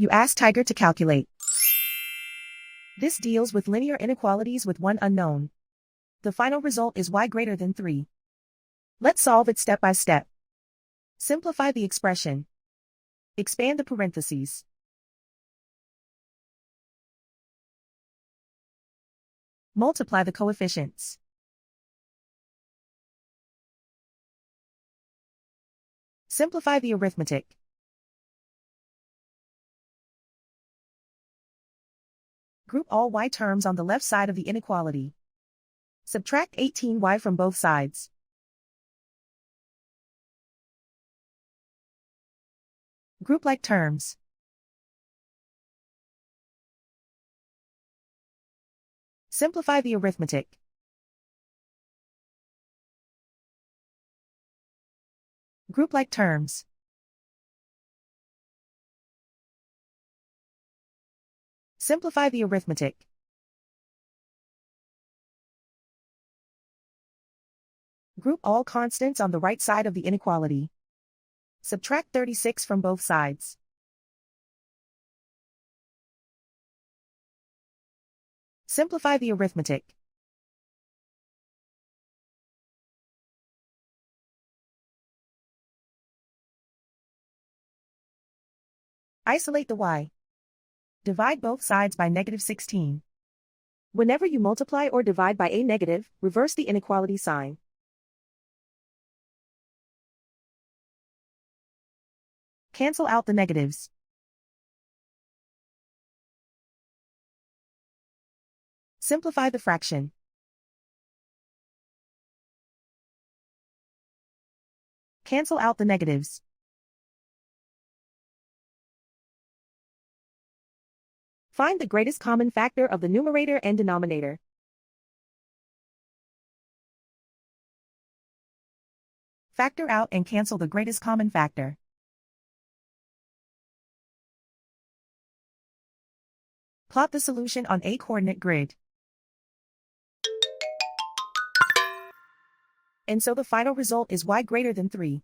You ask Tiger to calculate. This deals with linear inequalities with one unknown. The final result is y greater than 3. Let's solve it step by step. Simplify the expression. Expand the parentheses. Multiply the coefficients. Simplify the arithmetic. Group all y terms on the left side of the inequality. Subtract 18y from both sides. Group like terms. Simplify the arithmetic. Group like terms. Simplify the arithmetic. Group all constants on the right side of the inequality. Subtract 36 from both sides. Simplify the arithmetic. Isolate the y. Divide both sides by -16. Whenever you multiply or divide by a negative, reverse the inequality sign. Cancel out the negatives. Simplify the fraction. Cancel out the negatives. Find the greatest common factor of the numerator and denominator. Factor out and cancel the greatest common factor. Plot the solution on a coordinate grid. And so the final result is y greater than 3.